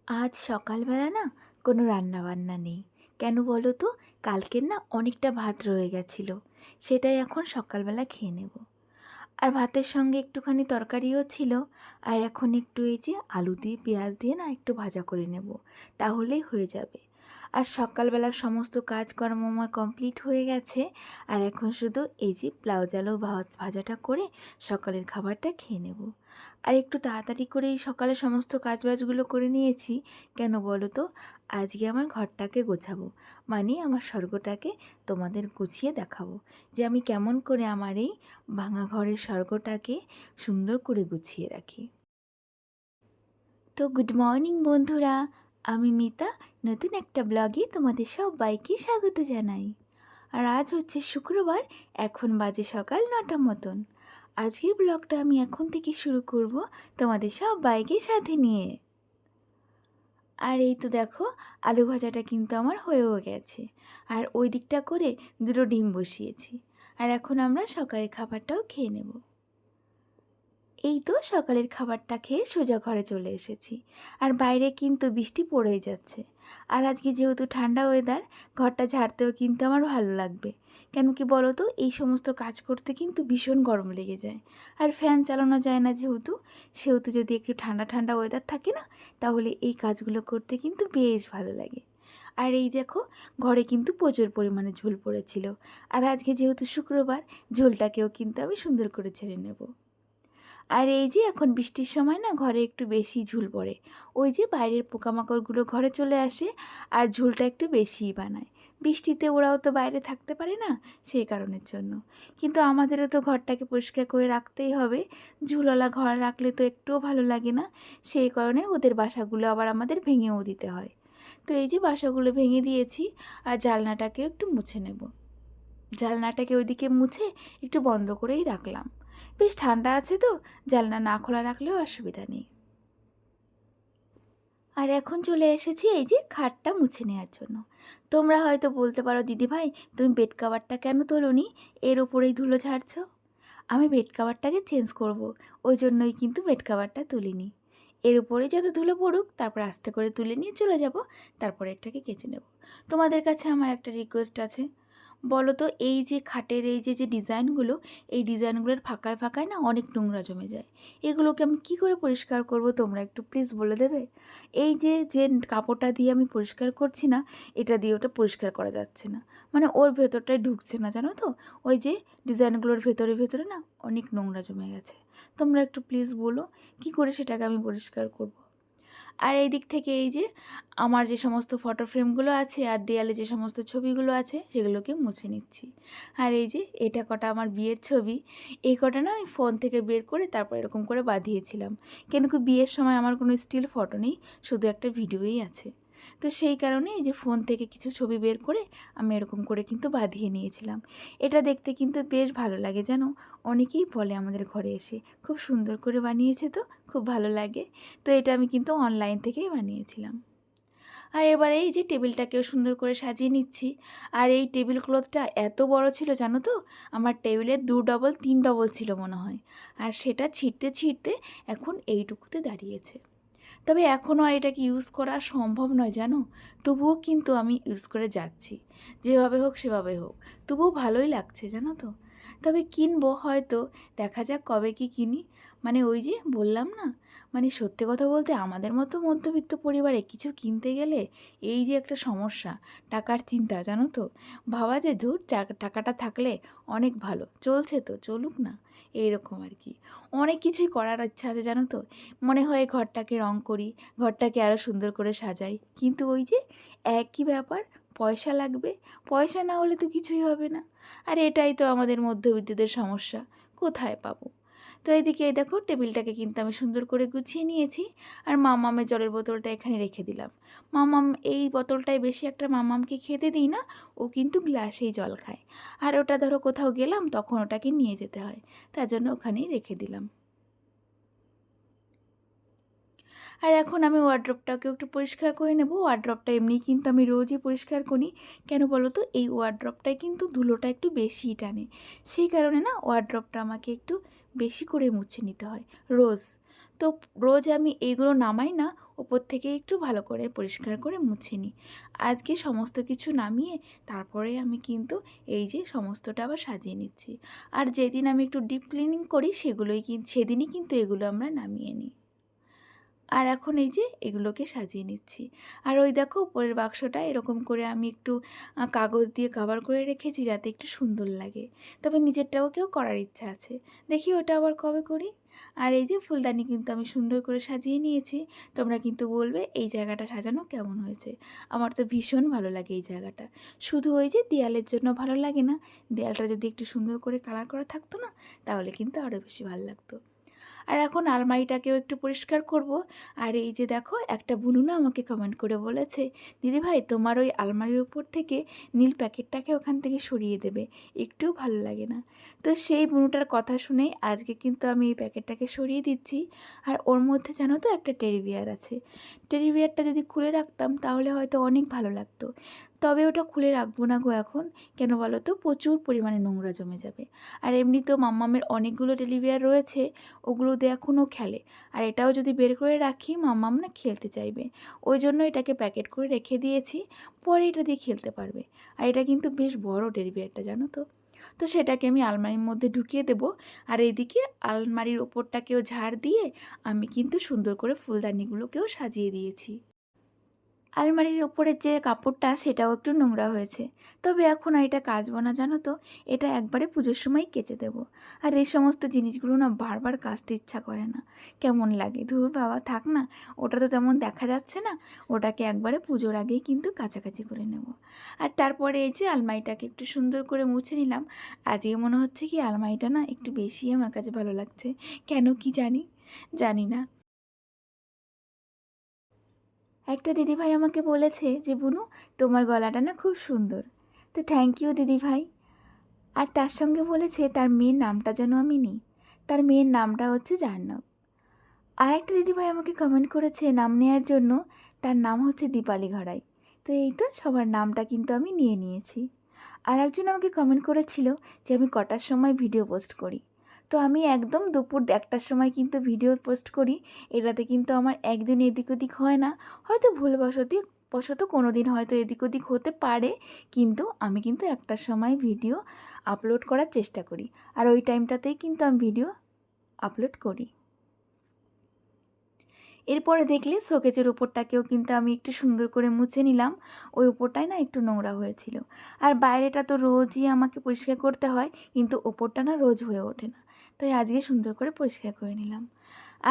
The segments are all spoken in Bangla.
আজ সকালবেলা না কোনো রান্নাবান্না নেই। কেন বলো তো? কালকের না অনেকটা ভাত রয়ে গেছিলো, সেটাই এখন সকালবেলা খেয়ে নেব। আর ভাতের সঙ্গে একটুখানি তরকারিও ছিল। আর এখন একটু এই যে আলু দিয়ে পেঁয়াজ দিয়ে না একটু ভাজা করে নেব, তাহলেই হয়ে যাবে। আর সকালবেলার সমস্ত কাজকর্ম আমার কমপ্লিট হয়ে গেছে। আর এখন শুধু এই যে ব্লাউজ আলু ভাজাটা করে সকালের খাবারটা খেয়ে নেব। আর একটু তাড়াতাড়ি করেই সকালে সমস্ত কাজবাজগুলো করে নিয়েছি। কেন বলো তো? আজকে আমার ঘরটাকে গোছাবো, মানে আমার স্বর্গটাকে তোমাদের গুছিয়ে দেখাবো যে আমি কেমন করে আমার এই ভাঙা ঘরের স্বর্গটাকে সুন্দর করে গুছিয়ে রাখি। তো গুড মর্নিং বন্ধুরা, আমি মিতা। নতুন একটা ব্লগে তোমাদের সবাইকে স্বাগত জানাই। আর আজ হচ্ছে শুক্রবার, এখন বাজে সকাল 9টা মতন। আজকের ব্লগটা আমি এখন থেকে শুরু করব তোমাদের সবাইকে সাথে নিয়ে। আর এই তো দেখো, আলু ভাজাটা কিন্তু আমার হয়েও গেছে। আর ওই দিকটা করে দুটো ডিম বসিয়েছি। আর এখন আমরা সকালের খাবারটাও খেয়ে নেব। এই তো সকালের খাবারটা খেয়ে সোজা ঘরে চলে এসেছি। আর বাইরে কিন্তু বৃষ্টি পড়েই যাচ্ছে। আর আজকে যেহেতু ঠান্ডা ওয়েদার, ঘরটা ঝাড়তেও কিন্তু আমার ভালো লাগবে। কেন কি বলো তো? এই সমস্ত কাজ করতে কিন্তু ভীষণ গরম লেগে যায়। আর ফ্যান চালানো যায় না সেহেতু যদি একটু ঠান্ডা ঠান্ডা ওয়েদার থাকে না, তাহলে এই কাজগুলো করতে কিন্তু বেশ ভালো লাগে। আর এই দেখো, ঘরে কিন্তু প্রচুর পরিমাণে ঝোল পড়েছিল। আর আজকে যেহেতু শুক্রবার, ঝোলটাকেও কিন্তু আমি সুন্দর করে ছেড়ে নেব। আর এই যে এখন বৃষ্টির সময় না ঘরে একটু বেশি ঝুল পড়ে। ওই যে বাইরের পোকামাকড়গুলো ঘরে চলে আসে আর ঝুলটা একটু বেশিই বানায়। বৃষ্টিতে ওরাও তো বাইরে থাকতে পারে না, সেই কারণের জন্য। কিন্তু আমাদেরও তো ঘরটাকে পরিষ্কার করে রাখতেই হবে। ঝুলওয়ালা ঘর রাখলে তো একটুও ভালো লাগে না। সেই কারণে ওদের বাসাগুলো আবার আমাদের ভেঙেও দিতে হয়। তো এই যে বাসাগুলো ভেঙে দিয়েছি। আর জানলাটাকেও একটু মুছে নেব। জানলাটাকে ওইদিকে মুছে একটু বন্ধ করেই রাখলাম। বেশ ঠান্ডা আছে তো, জানলা না খোলা রাখলেও অসুবিধা নেই। আর এখন চলে এসেছি এই যে খাটটা মুছে নেওয়ার জন্য। তোমরা হয়তো বলতে পারো, দিদিভাই তুমি বেড কাভারটা কেন তোলোনি, এর ওপরেই ধুলো ঝাড়ছো। আমি বেড কাভারটাকে চেঞ্জ করব, ওই জন্যই কিন্তু বেড কাভারটা তুলিনি। এর উপরে যত ধুলো পড়ুক, তারপর আস্তে করে তুলে নিয়ে চলে যাব। তারপরে এটাকে কেচে নেব। তোমাদের কাছে আমার একটা রিকোয়েস্ট আছে। বলো তো, এই যে খাটের এই যে যে ডিজাইনগুলো, এই ডিজাইনগুলোর ফাঁকায় ফাঁকায় না অনেক নোংরা জমে যায়। এগুলোকে আমি কী করে পরিষ্কার করব, তোমরা একটু প্লিজ বলে দেবে? এই যে যে কাপড়টা দিয়ে আমি পরিষ্কার করছি না, এটা দিয়ে ওটা পরিষ্কার করা যাচ্ছে না। মানে ওর ভেতরটায় ঢুকছে না, জানো তো? ওই যে ডিজাইনগুলোর ভেতরে ভেতরে না অনেক নোংরা জমে গেছে। তোমরা একটু প্লিজ বলো কী করে সেটাকে আমি পরিষ্কার করব। আর এই দিক থেকে এই যে আমার যে সমস্ত ফটো ফ্রেমগুলো আছে আর দেয়ালে যে সমস্ত ছবিগুলো আছে, সেগুলোকে মুছে নিচ্ছি। আর এই যে এটা কটা আমার বিয়ের ছবি, এই কটা না আমি ফোন থেকে বের করে তারপর এরকম করে বাঁধিয়েছিলাম। কেন কি বিয়ের সময় আমার কোনো স্টিল ফটো নেই, শুধু একটা ভিডিওই আছে। তো সেই কারণে এই যে ফোন থেকে কিছু ছবি বের করে আমি এরকম করে কিন্তু বাঁধিয়ে নিয়েছিলাম। এটা দেখতে কিন্তু বেশ ভালো লাগে, জানো। অনেকেই বলে আমাদের ঘরে এসে, খুব সুন্দর করে বানিয়েছে তো, খুব ভালো লাগে। তো এটা আমি কিন্তু অনলাইন থেকেই বানিয়েছিলাম। আর এবারে এই যে টেবিলটাকেও সুন্দর করে সাজিয়ে নিচ্ছি। আর এই টেবিল ক্লথটা এত বড় ছিল, জানো তো, আমার টেবিলের 2 ডবল 3 ডবল ছিল মনে হয়। আর সেটা ছিঁড়তে ছিঁড়তে এখন এইটুকুতে দাঁড়িয়েছে। তবে এখনও আর এটাকে ইউজ করা সম্ভব নয়, জানো। তবুও কিন্তু আমি ইউজ করে যাচ্ছি, যেভাবে হোক সেভাবে হোক। তবুও ভালোই লাগছে, জানো তো। তবে কিনবো হয়তো, দেখা যাক কবে কি কিনি। মানে ওই যে বললাম না, মানে সত্যি কথা বলতে আমাদের মতো মধ্যবিত্ত পরিবারে কিছু কিনতে গেলে এই যে একটা সমস্যা, টাকার চিন্তা, জানো তো। ভাবা যে ধুর, টাকাটা থাকলে অনেক ভালো, চলছে তো চলুক না, এইরকম আর কি। অনেক কিছুই করার ইচ্ছা আছে, জানো তো। মনে হয় ঘরটাকে রং করি, ঘরটাকে আরও সুন্দর করে সাজাই, কিন্তু ওই যে একই ব্যাপার, পয়সা লাগবে। পয়সা না হলে তো কিছুই হবে না। আর এটাই তো আমাদের মধ্যবিত্তদের সমস্যা, কোথায় পাবো। তো এইদিকে এই দেখো, টেবিলটাকে কিন্তু আমি সুন্দর করে গুছিয়ে নিয়েছি। আর মামামের জলের বোতলটা এখানে রেখে দিলাম। মামাম এই বোতলটাই বেশি একটা মামামকে খেতে দিই না, ও কিন্তু গ্লাসেই জল খায়। আর ওটা ধরো কোথাও গেলাম, তখন ওটাকে নিয়ে যেতে হয়, তার জন্য ওখানেই রেখে দিলাম। আর এখন আমি ওয়ার্ড্রপটাকেও একটু পরিষ্কার করে নেব। ওয়ার্ড্রপটা এমনি কিন্তু আমি রোজই পরিষ্কার করি। কেন বলো তো? এই ওয়ার্ড্রপটায় কিন্তু ধুলোটা একটু বেশিই টানে। সেই কারণে না ওয়ার্ড্রপটা আমাকে একটু বেশি করে মুছে নিতে হয় রোজ। তো রোজ আমি এইগুলো নামাই না, ও ওপর থেকে একটু ভালো করে পরিষ্কার করে মুছে নিই। আজকে সমস্ত কিছু নামিয়ে তারপরে আমি কিন্তু এই যে সমস্তটা আবার সাজিয়ে নিচ্ছি। আর যেদিন আমি একটু ডিপ ক্লিনিং করি সেদিনই কিন্তু এগুলো আমরা নামিয়ে নিই। আর এখন এই যে এগুলোকে সাজিয়ে নিচ্ছি। আর ওই দেখো উপরের বাক্সটা এরকম করে আমি একটু কাগজ দিয়ে কভার করে রেখেছি যাতে একটু সুন্দর লাগে। তবে নিচেরটাকেও করার ইচ্ছা আছে, দেখি ওটা আবার কবে করি। আর এই যে ফুলদানি কিন্তু আমি সুন্দর করে সাজিয়ে নিয়েছি। তোমরা কিন্তু বলবে এই জায়গাটা সাজানো কেমন হয়েছে। আমার তো ভীষণ ভালো লাগে এই জায়গাটা। শুধু ওই যে দেয়ালের জন্য ভালো লাগে না, দেয়ালটা যদি একটু সুন্দর করে কালার করা থাকতো না, তাহলে কিন্তু আরও বেশি ভালো লাগতো। আর এখন আলমারিটাকেও একটু পরিষ্কার করব। আর এই যে দেখো একটা বুনু না আমাকে কমেন্ট করে বলেছে, দিদিভাই তোমার ওই আলমারির উপর থেকে নীল প্যাকেটটাকে ওখান থেকে সরিয়ে দেবে, একটুও ভালো লাগে না। তো সেই বুনুটার কথা শুনেই আজকে কিন্তু আমি এই প্যাকেটটাকে সরিয়ে দিচ্ছি। আর ওর মধ্যে জানো তো একটা টেডি বিয়ার আছে। টেডি বিয়ারটা যদি খুলে রাখতাম তাহলে হয়তো অনেক ভালো লাগতো। তবে ওটা খুলে রাখবো না গো এখন। কেন বলো তো, প্রচুর পরিমাণে নোংরা জমে যাবে। আর এমনিতেও মাম্মামের অনেকগুলো টেডি বিয়ার রয়েছে, ওগুলো দিয়ে এখনও খেলে। আর এটাও যদি বের করে রাখি মাম্মাম না খেলতে চাইবে। ওই জন্য এটাকে প্যাকেট করে রেখে দিয়েছি, পরে এটা দিয়ে খেলতে পারবে। আর এটা কিন্তু বেশ বড় টেডি বিয়ারটা, জানো তো। তো সেটাকে আমি আলমারির মধ্যে ঢুকিয়ে দেবো। আর এইদিকে আলমারির ওপরটাকেও ঝাড় দিয়ে আমি কিন্তু সুন্দর করে ফুলদানিগুলোকেও সাজিয়ে দিয়েছি। আলমারির ওপরের যে কাপড়টা সেটাও একটু নোংরা হয়েছে, তবে এখন আর এটা কাচবো না, জানো তো। এটা একবারে পুজোর সময় কেচে দেবো। আর এই সমস্ত জিনিসগুলো না বারবার কাচতে ইচ্ছা করে না, কেমন লাগে। ধুর বাবা, থাক না, ওটা তো তেমন দেখা যাচ্ছে না, ওটাকে একবারে পুজোর আগেই কিন্তু কাছাকাছি করে নেব। আর তারপরে এই যে আলমারিটাকে একটু সুন্দর করে মুছে নিলাম। আজকে মনে হচ্ছে কি আলমারিটা না একটু বেশি আমার কাছে ভালো লাগছে, কেন কি জানি না। একটা দিদিভাই আমাকে বলেছে যে বুনু, তোমার গলাটা না খুব সুন্দর। তো থ্যাংক ইউ দিদিভাই। আর তার সঙ্গে বলেছে তার মেয়ের নামটা যেন আমি নিই। তার মেয়ের নামটা হচ্ছে জাহ্নব। আর একটা দিদিভাই আমাকে কমেন্ট করেছে নাম নেওয়ার জন্য, তার নাম হচ্ছে দীপালি ঘড়াই। তো এই তো সবার নামটা কিন্তু আমি নিয়ে নিয়েছি। আর একজন আমাকে কমেন্ট করেছিল যে আমি কটার সময় ভিডিও পোস্ট করি। তো আমি একদম দুপুর 1টার সময় কিন্তু ভিডিও পোস্ট করি। এটাতে কিন্তু আমার একদিন এদিক ওদিক হয় না, হয়তো ভুলবশত কোনো দিন হয়তো এদিক ওদিক হতে পারে, কিন্তু আমি কিন্তু 1টার সময় ভিডিও আপলোড করার চেষ্টা করি। আর ওই টাইমটাতেই কিন্তু আমি ভিডিও আপলোড করি। এরপরে দেখলে শোকেজের ওপরটাকেও কিন্তু আমি একটু সুন্দর করে মুছে নিলাম। ওই ওপরটায় না একটু নোংরা হয়েছিল। আর বাইরেটা তো রোজই আমাকে পরিষ্কার করতে হয়, কিন্তু ওপরটা না রোজ হয়ে ওঠে না, তাই আজকে সুন্দর করে পরিষ্কার করে নিলাম।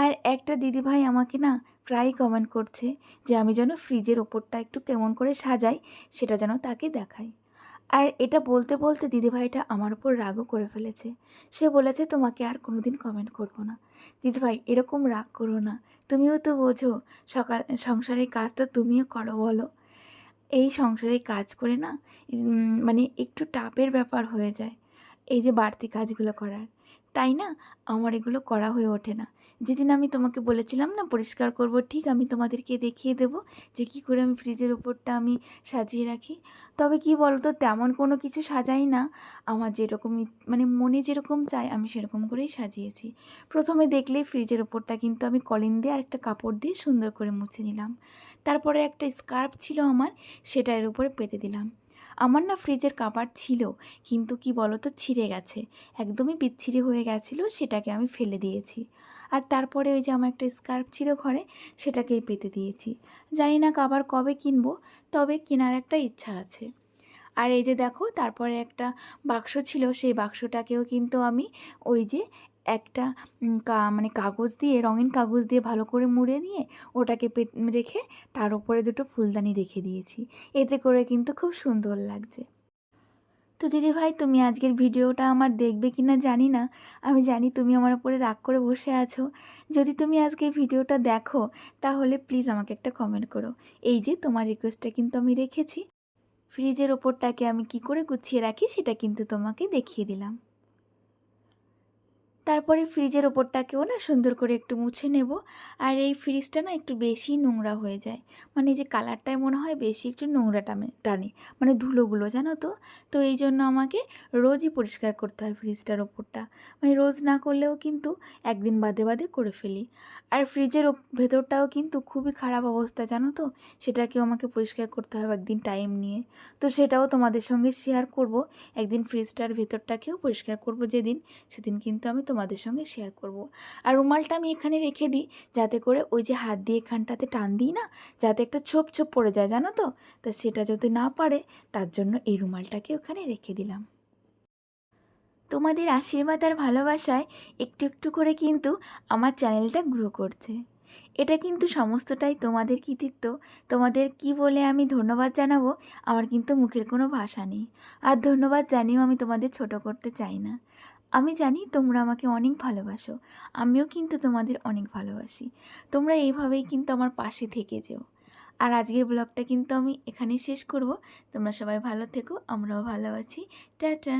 আর একটা দিদিভাই আমাকে না প্রায়ই কমেন্ট করছে যে আমি যেন ফ্রিজের ওপরটা একটু কেমন করে সাজাই, সেটা যেন তাকে দেখাই। আর এটা বলতে বলতে দিদিভাইটা আমার উপর রাগও করে ফেলেছে। সে বলেছে তোমাকে আর কোনো দিন কমেন্ট করব না। দিদিভাই এরকম রাগ করো না, তুমিও তো বোঝো সংসারের কাজ তো তুমিও করো, বলো। এই সংসারে কাজ করে না মানে একটু টাপের ব্যাপার হয়ে যায় এই যে বাড়তি কাজগুলো করার, তাই না আমার এগুলো করা হয়ে ওঠে না। যেদিন আমি তোমাকে বলেছিলাম না পরিষ্কার করব, ঠিক আমি তোমাদেরকে দেখিয়ে দেব যে কী করে আমি ফ্রিজের ওপরটা আমি সাজিয়ে রাখি। তবে কি বলতো, তেমন কোনো কিছু সাজাই না, আমার যেরকম মানে মনে যেরকম চায় আমি সেরকম করেই সাজিয়েছি। প্রথমে দেখলেই ফ্রিজের ওপরটা কিন্তু আমি কলিন দিয়ে আর একটা কাপড় দিয়ে সুন্দর করে মুছে নিলাম। তারপরে একটা স্কার্ফ ছিল আমার, সেটা এর উপরে পেতে দিলাম। আমার না ফ্রিজের কাভার ছিল, কিন্তু কি বলো তো ছিঁড়ে গেছে, একদমই বিচ্ছিরি হয়ে গেছিলো, সেটাকে আমি ফেলে দিয়েছি। আর তারপরে ওই যে আমার একটা স্কার্ফ ছিল ঘরে, সেটাকেই পেতে দিয়েছি। জানি না কাভার কবে কিনবো, তবে কেনার একটা ইচ্ছা আছে। আর এই যে দেখো তারপরে একটা বাক্স ছিল, সেই বাক্সটাকেও কিন্তু আমি ওই যে একটা মানে কাগজ দিয়ে, রঙিন কাগজ দিয়ে ভালো করে মুড়ে নিয়ে ওটাকে রেখে তার উপরে দুটো ফুলদানি রেখে দিয়েছি। এতে করে কিন্তু খুব সুন্দর লাগছে। তো দিদিভাই তুমি আজকের ভিডিওটা আমার দেখবে কি না জানি না, আমি জানি তুমি আমার উপরে রাগ করে বসে আছো। যদি তুমি আজকে ভিডিওটা দেখো তাহলে প্লিজ আমাকে একটা কমেন্ট করো। এই যে তোমার রিকোয়েস্টটা কিন্তু আমি রেখেছি। ফ্রিজের ওপরটাকে আমি কি করে গুছিয়ে রাখি সেটা কিন্তু তোমাকে দেখিয়ে দিলাম। তারপরে ফ্রিজের ওপরটাকেও না সুন্দর করে একটু মুছে নেব। আর এই ফ্রিজটা না একটু বেশি নোংরা হয়ে যায়, মানে এই যে কালারটায় মনে হয় বেশি একটু নোংরা টানে, মানে ধুলোগুলো, জানো তো। তো এই জন্য আমাকে রোজই পরিষ্কার করতে হয় ফ্রিজটার ওপরটা, মানে রোজ না করলেও কিন্তু একদিন বাদে বাদে করে ফেলি। আর ফ্রিজের ভেতরটাও কিন্তু খুবই খারাপ অবস্থা, জানো তো, সেটাকেও আমাকে পরিষ্কার করতে হবে একদিন টাইম নিয়ে। তো সেটাও তোমাদের সঙ্গে শেয়ার করব, একদিন ফ্রিজটার ভেতরটাকেও পরিষ্কার করব যেদিন, সেদিন কিন্তু আমি তোমাদের সঙ্গে শেয়ার করব। আর রুমালটা আমি এখানে রেখে দিই, যাতে করে ওই যে হাত দিয়ে এখানটাতে টান দিই না, যাতে একটা ছোপ ছোপ পড়ে যায়, জানো তো। তা সেটা যদি না পারে, তার জন্য এই রুমালটাকে ওখানে রেখে দিলাম। তোমাদের আশীর্বাদ আর ভালোবাসায় একটু একটু করে কিন্তু আমার চ্যানেলটা গ্রো করছে। এটা কিন্তু সমস্তটাই তোমাদের কৃতিত্ব। তোমাদের কি বলে আমি ধন্যবাদ জানাবো, আমার কিন্তু মুখের কোনো ভাষা নেই। আর ধন্যবাদ জানিয়েও আমি তোমাদের ছোট করতে চাই না। আমি জানি তোমরা আমাকে অনেক ভালোবাসো, আমিও কিন্তু তোমাদের অনেক ভালোবাসি। তোমরা এইভাবেই কিন্তু আমার পাশে থেকে যেও। আর আজকের ব্লগটা কিন্তু আমি এখানেই শেষ করব। তোমরা সবাই ভালো থেকো, আমরাও ভালো আছি। টাটা।